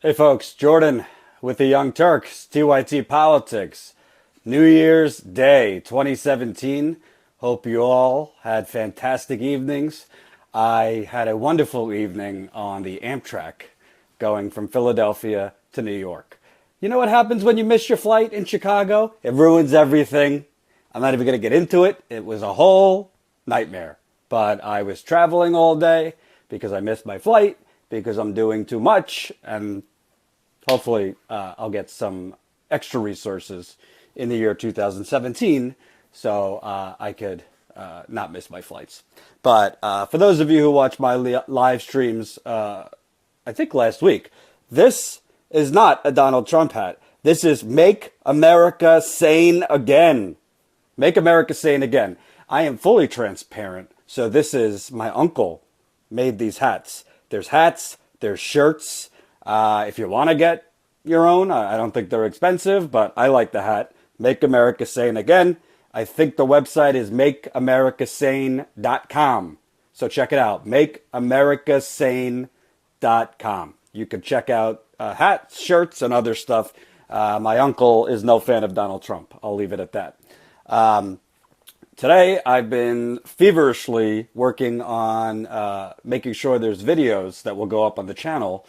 Hey folks, Jordan with the Young Turks, TYT Politics. New Year's Day 2017. Hope you all had fantastic evenings. I had a wonderful evening on the Amtrak going from Philadelphia to New York. You know what happens when you miss your flight in Chicago? It ruins everything. I'm not even going to get into it. It was a whole nightmare. But I was traveling all day because I missed my flight, because I'm doing too much, and hopefully, I'll get some extra resources in the year 2017 so I could not miss my flights. But for those of you who watch my live streams, I think last week, this is not a Donald Trump hat. This is Make America Sane Again. Make America Sane Again. I am fully transparent. So this is my uncle made these hats. There's hats, there's shirts. If you want to get your own, I don't think they're expensive, but I like the hat. Make America Sane Again. I think the website is makeamericasane.com. So check it out, makeamericasane.com. You can check out hats, shirts, and other stuff. My uncle is no fan of Donald Trump. I'll leave it at that. Today, I've been feverishly working on making sure there's videos that will go up on the channel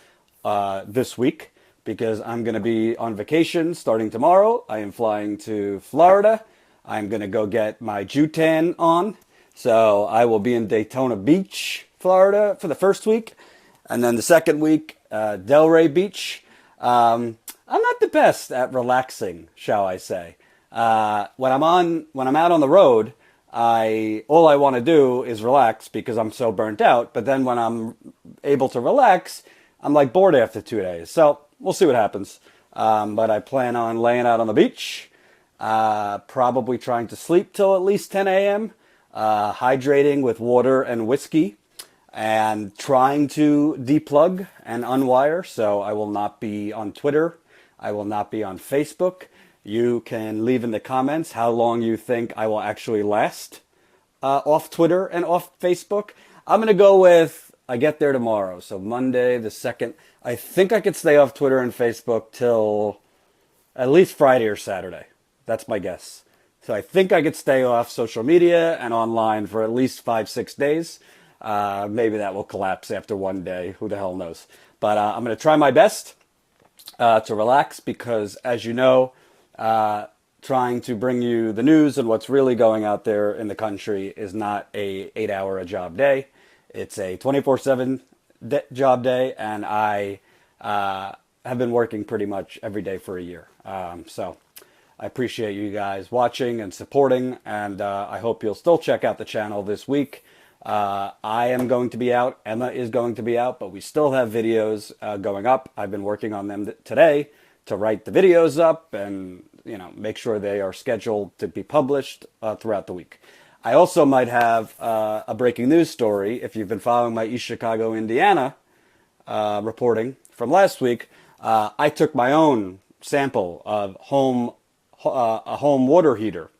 this week, because I'm going to be on vacation starting tomorrow. I am flying to Florida. I'm going to go get my Jutan on. So I will be in Daytona Beach, Florida for the first week. And then the second week, Delray Beach. I'm not the best at relaxing, shall I say. When I'm out on the road, all I want to do is relax because I'm so burnt out. But then when I'm able to relax, I'm like bored after 2 days. So we'll see what happens. But I plan on laying out on the beach, probably trying to sleep till at least 10 a.m., hydrating with water and whiskey, and trying to deplug and unwire. So I will not be on Twitter. I will not be on Facebook. You can leave in the comments how long you think I will actually last off Twitter and off Facebook. I'm going to go with, I get there tomorrow, so Monday the 2nd. I think I could stay off Twitter and Facebook till at least Friday or Saturday. That's my guess. So I think I could stay off social media and online for at least 5-6 days. Maybe that will collapse after one day. Who the hell knows? But I'm going to try my best to relax because, as you know, trying to bring you the news and what's really going out there in the country is not a 8-hour a job day. It's a 24/7 job day, and I have been working pretty much every day for a year. So I appreciate you guys watching and supporting, and I hope you'll still check out the channel this week. I am going to be out. Emma is going to be out, but we still have videos going up. I've been working on them today to write the videos up and make sure they are scheduled to be published throughout the week. I also might have a breaking news story. If you've been following my East Chicago, Indiana reporting from last week, I took my own sample of a home water heater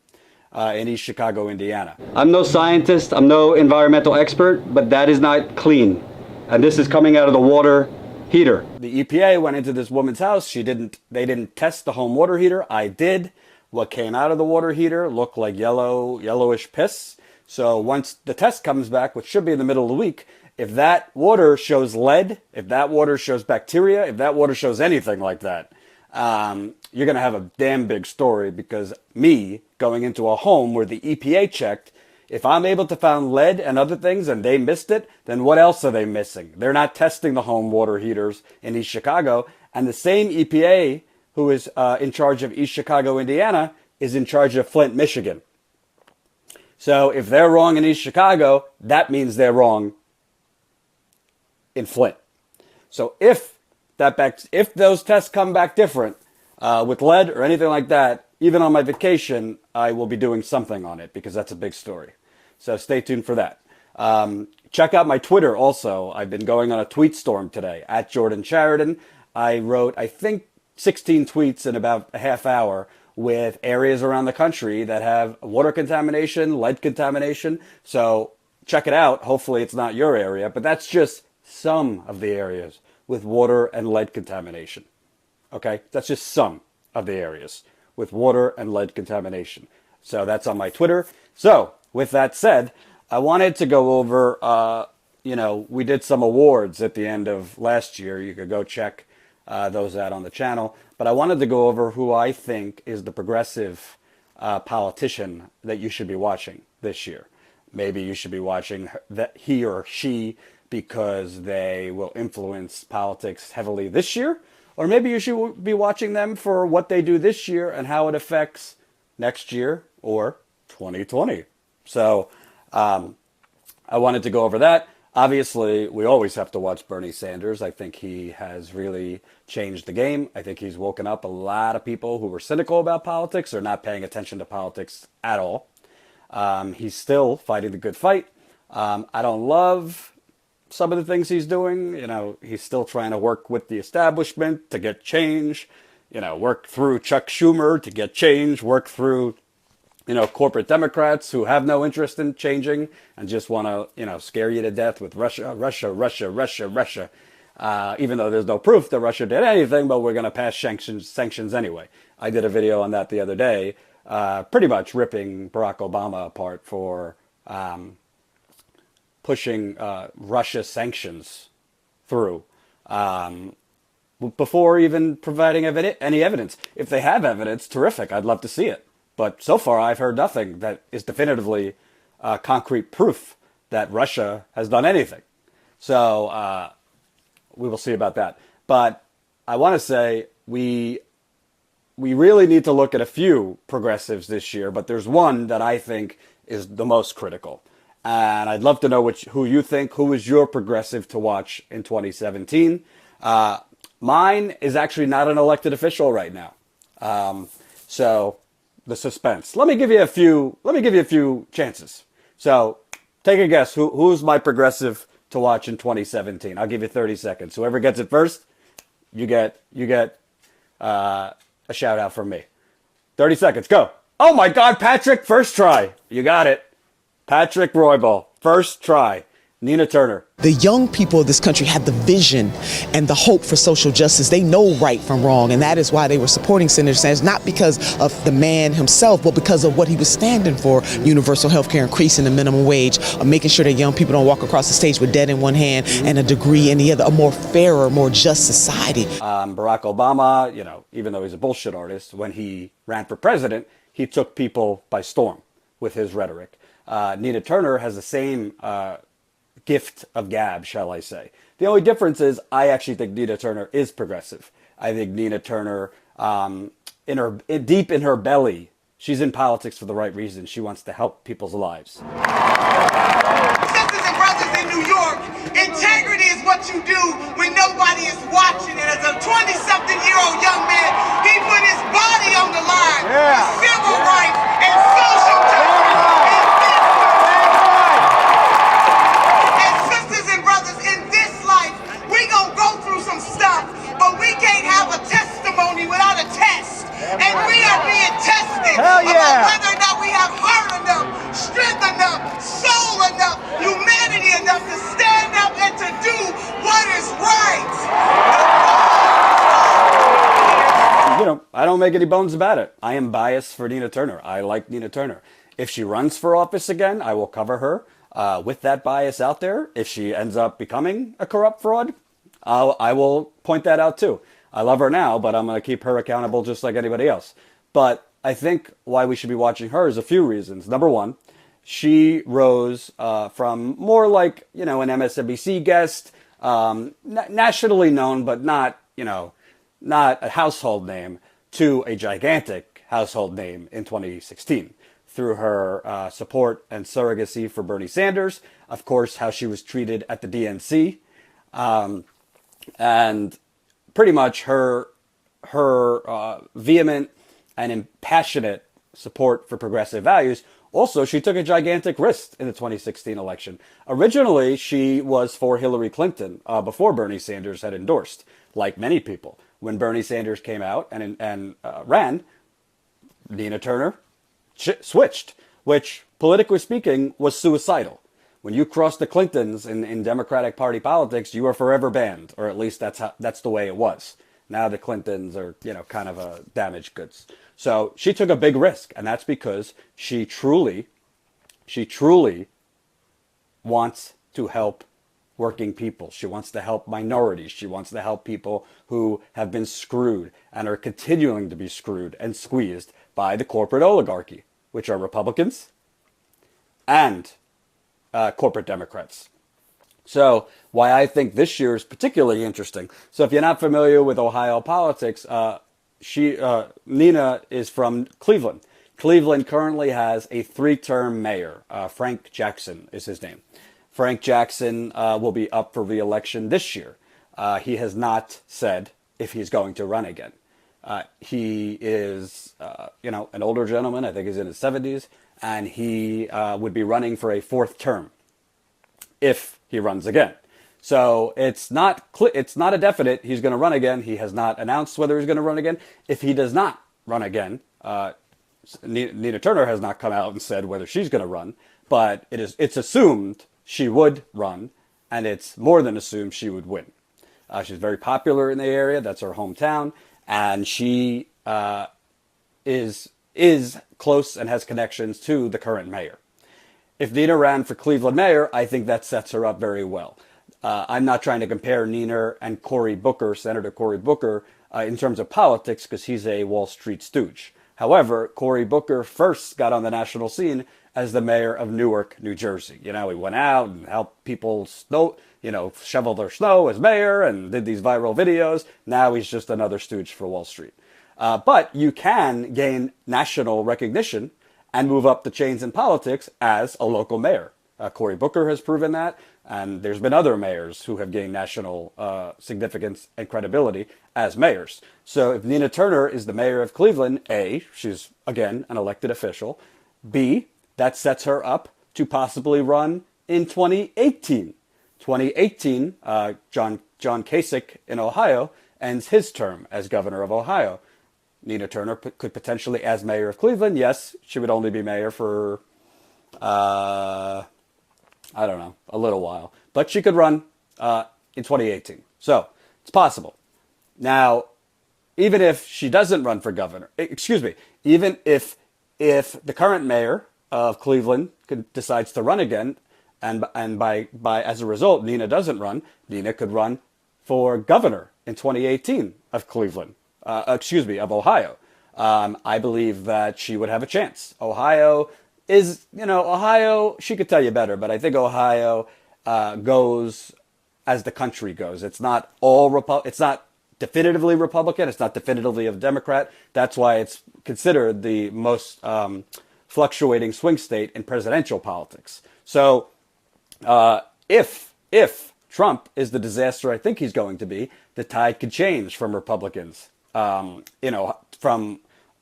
in East Chicago, Indiana. I'm no scientist, I'm no environmental expert, but that is not clean. And this is coming out of the water heater. The EPA went into this woman's house. They didn't test the home water heater. I did. What came out of the water heater looked like yellowish piss. So once the test comes back, which should be in the middle of the week, if that water shows lead, if that water shows bacteria, if that water shows anything like that, you're going to have a damn big story, because me going into a home where the EPA checked, if I'm able to find lead and other things and they missed it, then what else are they missing? They're not testing the home water heaters in East Chicago. And the same EPA who is in charge of East Chicago, Indiana, is in charge of Flint, Michigan. So if they're wrong in East Chicago, that means they're wrong in Flint. So if those tests come back different with lead or anything like that, even on my vacation, I will be doing something on it, because that's a big story. So stay tuned for that. Check out my Twitter also. I've been going on a tweet storm today, at Jordan Chariton. I wrote, I think, 16 tweets in about a half hour with areas around the country that have water contamination, lead contamination. So check it out. Hopefully it's not your area, but that's just some of the areas with water and lead contamination. Okay, that's just some of the areas with water and lead contamination. So that's on my Twitter. So with that said, I wanted to go over, we did some awards at the end of last year. You could go check those out on the channel. But I wanted to go over who I think is the progressive politician that you should be watching this year. Maybe you should be watching that he or she because they will influence politics heavily this year. Or maybe you should be watching them for what they do this year and how it affects next year or 2020. So I wanted to go over that. Obviously, we always have to watch Bernie Sanders. I think he has really changed the game. I think he's woken up a lot of people who were cynical about politics or not paying attention to politics at all. He's still fighting the good fight. I don't love some of the things he's doing. He's still trying to work with the establishment to get change, work through Chuck Schumer to get change, work through, corporate Democrats who have no interest in changing and just want to, scare you to death with Russia, even though there's no proof that Russia did anything, but we're going to pass sanctions anyway. I did a video on that the other day, pretty much ripping Barack Obama apart for pushing Russia sanctions through before even providing any evidence. If they have evidence, terrific. I'd love to see it. But so far, I've heard nothing that is definitively concrete proof that Russia has done anything. So we will see about that. But I want to say we really need to look at a few progressives this year, but there's one that I think is the most critical. And I'd love to know who you think, who is your progressive to watch in 2017. Mine is actually not an elected official right now. So the suspense. Let me give you a few chances. So take a guess. Who's my progressive to watch in 2017? I'll give you 30 seconds. Whoever gets it first, you get a shout out from me. 30 seconds. Go. Oh my God, Patrick, first try. You got it. Patrick Roybal, first try. Nina Turner. The young people of this country have the vision and the hope for social justice. They know right from wrong, and that is why they were supporting Senator Sanders, not because of the man himself, but because of what he was standing for: universal health care, increasing the minimum wage, making sure that young people don't walk across the stage with debt in one hand and a degree in the other, a more fairer, more just society. Barack Obama, even though he's a bullshit artist, when he ran for president, he took people by storm with his rhetoric. Nina Turner has the same gift of gab, shall I say. The only difference is I actually think Nina Turner is progressive. I think Nina Turner, deep in her belly, she's in politics for the right reason. She wants to help people's lives. Sisters and brothers in New York, integrity is what you do when nobody is watching. And as a 20-something-year-old young man, he put his body on the line for civil rights and social justice. Without a test, and we are being tested about whether or not we have heart enough, strength enough, soul enough, humanity enough to stand up and to do what is right. I don't make any bones about it. I am biased for Nina Turner. I like Nina Turner. If she runs for office again, I will cover her with that bias out there. If she ends up becoming a corrupt fraud, I will point that out too. I love her now, but I'm going to keep her accountable just like anybody else. But I think why we should be watching her is a few reasons. Number one, she rose from more like, an MSNBC guest, nationally known, but not a household name, to a gigantic household name in 2016 through her support and surrogacy for Bernie Sanders. Of course, how she was treated at the DNC. And pretty much her vehement and impassionate support for progressive values. Also, she took a gigantic risk in the 2016 election. Originally, she was for Hillary Clinton before Bernie Sanders had endorsed, like many people. When Bernie Sanders came out and ran, Nina Turner switched, which, politically speaking, was suicidal. when you cross the Clintons in Democratic Party politics, you are forever banned, or at least that's the way it was. Now the Clintons are, kind of damaged goods. So she took a big risk, and that's because she truly wants to help working people. She wants to help minorities. She wants to help people who have been screwed and are continuing to be screwed and squeezed by the corporate oligarchy, which are Republicans and corporate Democrats. So why I think this year is particularly interesting. So if you're not familiar with Ohio politics, Nina is from Cleveland. Cleveland currently has a 3-term mayor. Frank Jackson is his name. Frank Jackson will be up for re-election this year. He has not said if he's going to run again. He is, an older gentleman. I think he's in his 70s, and he would be running for a 4th term if he runs again. So it's not a definite he's going to run again. He has not announced whether he's going to run again. If he does not run again, Nina Turner has not come out and said whether she's going to run, but it's assumed she would run, and it's more than assumed she would win. She's very popular in the area. That's her hometown, and she is close and has connections to the current mayor. If Nina ran for Cleveland mayor, I think that sets her up very well. I'm not trying to compare Nina and Cory Booker, Senator Cory Booker, in terms of politics, because he's a Wall Street stooge. However, Cory Booker first got on the national scene as the mayor of Newark, New Jersey. He went out and helped people shovel their snow as mayor and did these viral videos. Now he's just another stooge for Wall Street. But you can gain national recognition and move up the chains in politics as a local mayor. Cory Booker has proven that, and there's been other mayors who have gained national significance and credibility as mayors. So if Nina Turner is the mayor of Cleveland, A, she's, again, an elected official. B, that sets her up to possibly run in 2018. 2018, John Kasich in Ohio ends his term as governor of Ohio. Nina Turner could potentially, as mayor of Cleveland, yes, she would only be mayor for, a little while. But she could run in 2018. So it's possible. Now, even if she doesn't run for governor, even if the current mayor of Cleveland decides to run again, and by as a result, Nina doesn't run, Nina could run for governor in 2018 of Cleveland. Of Ohio. I believe that she would have a chance. Ohio, she could tell you better, but I think Ohio goes as the country goes. It's not it's not definitively Republican. It's not definitively a Democrat. That's why it's considered the most fluctuating swing state in presidential politics. So if Trump is the disaster I think he's going to be, the tide could change from Republicans. From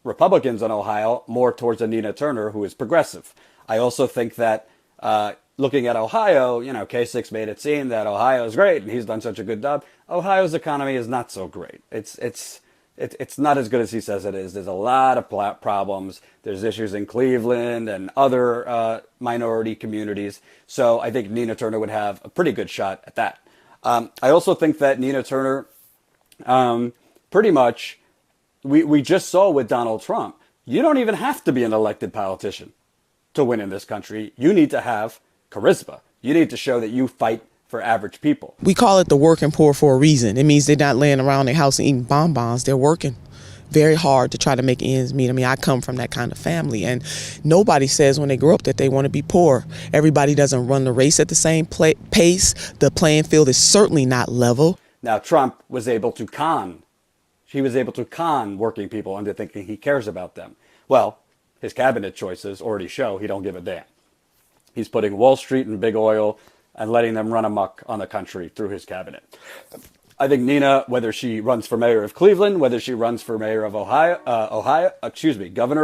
Republicans in Ohio more towards a Nina Turner who is progressive. I also think that looking at Ohio, Kasich made it seem that Ohio is great and he's done such a good job. Ohio's economy is not so great. It's not as good as he says it is. There's a lot of problems. There's issues in Cleveland and other minority communities. So I think Nina Turner would have a pretty good shot at that. I also think that Nina Turner pretty much, we just saw with Donald Trump, you don't even have to be an elected politician to win in this country. You need to have charisma. You need to show that you fight for average people. We call it the working poor for a reason. It means they're not laying around their house and eating bonbons. They're working very hard to try to make ends meet. I come from that kind of family, and nobody says when they grow up that they want to be poor. Everybody doesn't run the race at the same pace. The playing field is certainly not level. Now, Trump was able to con working people into thinking he cares about them. Well, his cabinet choices already show he don't give a damn. He's putting Wall Street and big oil and letting them run amok on the country through his cabinet. I think Nina, whether she runs for mayor of Cleveland, whether she runs for mayor of governor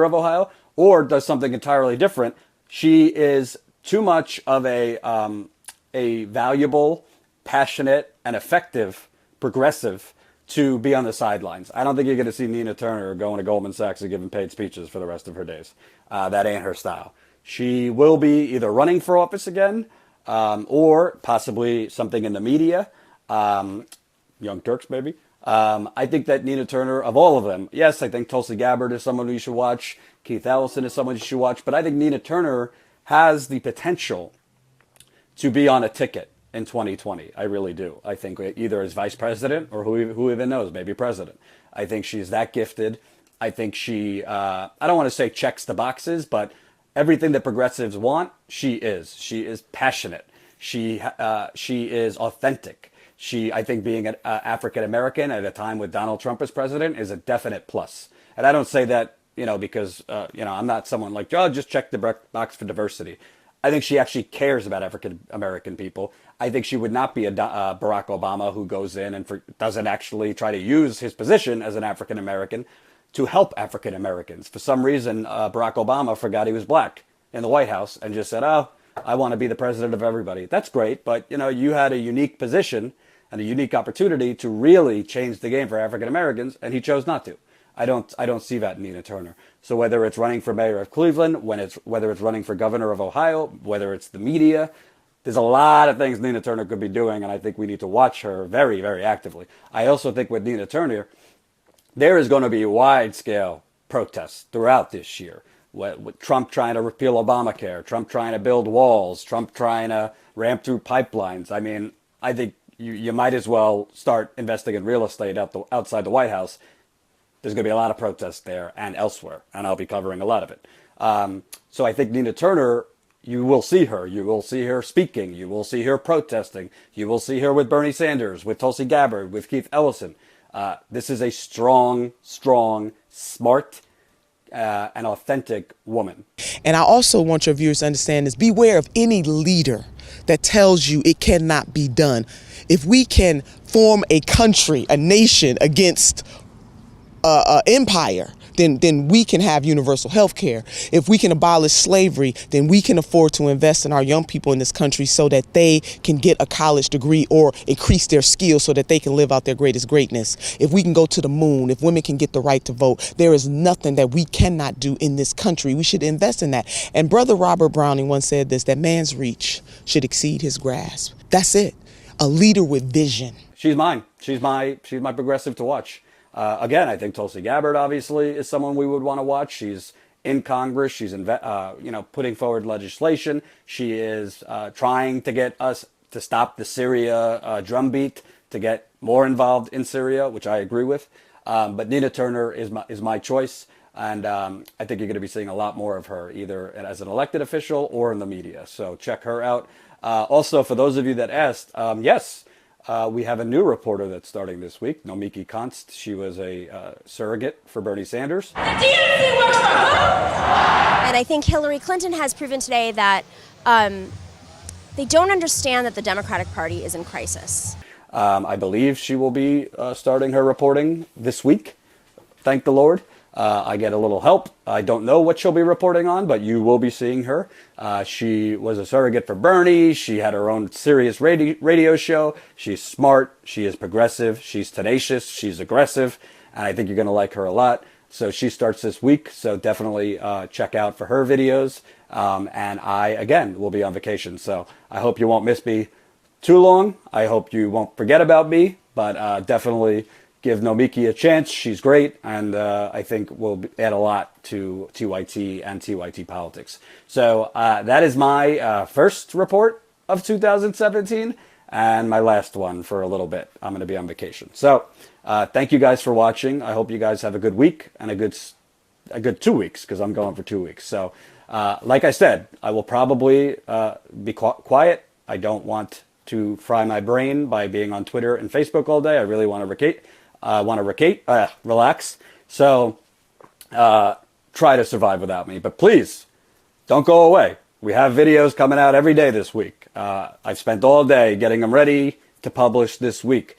of Ohio, or does something entirely different, she is too much of a valuable, passionate, and effective progressive to be on the sidelines. I don't think you're going to see Nina Turner going to Goldman Sachs and giving paid speeches for the rest of her days. That ain't her style. She will be either running for office again, or possibly something in the media. Young Turks, maybe. I think that Nina Turner, of all of them, yes, I think Tulsi Gabbard is someone you should watch. Keith Ellison is someone you should watch. But I think Nina Turner has the potential to be on a ticket in 2020. I really do. I think either as vice president or who even knows, maybe president. I think she's that gifted. I think she, I don't want to say checks the boxes, but everything that progressives want, she is. She is passionate. She is authentic. I think being an African American at a time with Donald Trump as president is a definite plus. And I don't say that, because, I'm not someone like, oh, just check the box for diversity. I think she actually cares about African American people. I think she would not be a Barack Obama who goes in and doesn't actually try to use his position as an African American to help African Americans. For some reason, Barack Obama forgot he was black in the White House and just said, oh, I want to be the president of everybody. That's great, but you had a unique position and a unique opportunity to really change the game for African Americans, and he chose not to. I don't see that in Nina Turner. So whether it's running for mayor of Cleveland, whether it's running for governor of Ohio, whether it's the media, there's a lot of things Nina Turner could be doing, and I think we need to watch her very, very actively. I also think with Nina Turner, there is going to be wide-scale protests throughout this year. With Trump trying to repeal Obamacare, Trump trying to build walls, Trump trying to ramp through pipelines. I mean, I think you might as well start investing in real estate outside the White House. There's going to be a lot of protests there and elsewhere, and I'll be covering a lot of it. So I think Nina Turner, you will see her. You will see her speaking. You will see her protesting. You will see her with Bernie Sanders, with Tulsi Gabbard, with Keith Ellison. This is a strong, smart, and authentic woman. And I also want your viewers to understand this. Beware of any leader that tells you it cannot be done. If we can form a country, a nation against empire, then we can have universal health care. If we can abolish slavery, then we can afford to invest in our young people in this country so that they can get a college degree or increase their skills so that they can live out their greatest greatness. If we can go to the moon, if women can get the right to vote, there is nothing that we cannot do in this country. We should invest in that. And Brother Robert Browning once said this, that man's reach should exceed his grasp. That's it. A leader with vision. She's mine. She's my progressive to watch. Again, I think Tulsi Gabbard obviously is someone we would want to watch. She's in Congress. She's putting forward legislation. She is trying to get us to stop the Syria drumbeat, to get more involved in Syria, which I agree with. But Nina Turner is my choice, and I think you're going to be seeing a lot more of her, either as an elected official or in the media. So check her out. Also, for those of you that asked, yes. We have a new reporter that's starting this week, Nomiki Konst. She was a surrogate for Bernie Sanders. The DNC works for who? And I think Hillary Clinton has proven today that they don't understand that the Democratic Party is in crisis. I believe she will be starting her reporting this week. Thank the Lord. I get a little help. I don't know what she'll be reporting on, but you will be seeing her. She was a surrogate for Bernie. She had her own serious radio show. She's smart. She is progressive. She's tenacious. She's aggressive. And I think you're going to like her a lot. So she starts this week. So definitely check out for her videos. And I, again, will be on vacation. So I hope you won't miss me too long. I hope you won't forget about me. But definitely give Nomiki a chance. She's great, and I think will add a lot to TYT and TYT Politics. So that is my first report of 2017 and my last one for a little bit. I'm going to be on vacation. So thank you guys for watching. I hope you guys have a good week and a good 2 weeks, because I'm going for 2 weeks. So like I said, I will probably be quiet. I don't want to fry my brain by being on Twitter and Facebook all day. I really want to relax. So try to survive without me. But please, don't go away. We have videos coming out every day this week. I've spent all day getting them ready to publish this week.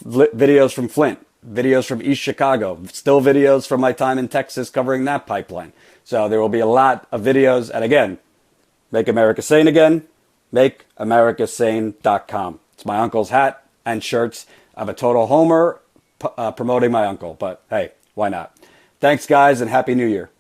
Videos from Flint, videos from East Chicago, still videos from my time in Texas covering that pipeline. So there will be a lot of videos. And again, Make America Sane Again, makeamericasane.com. It's my uncle's hat and shirts. I'm a total homer promoting my uncle, but hey, why not? Thanks, guys, and Happy New Year.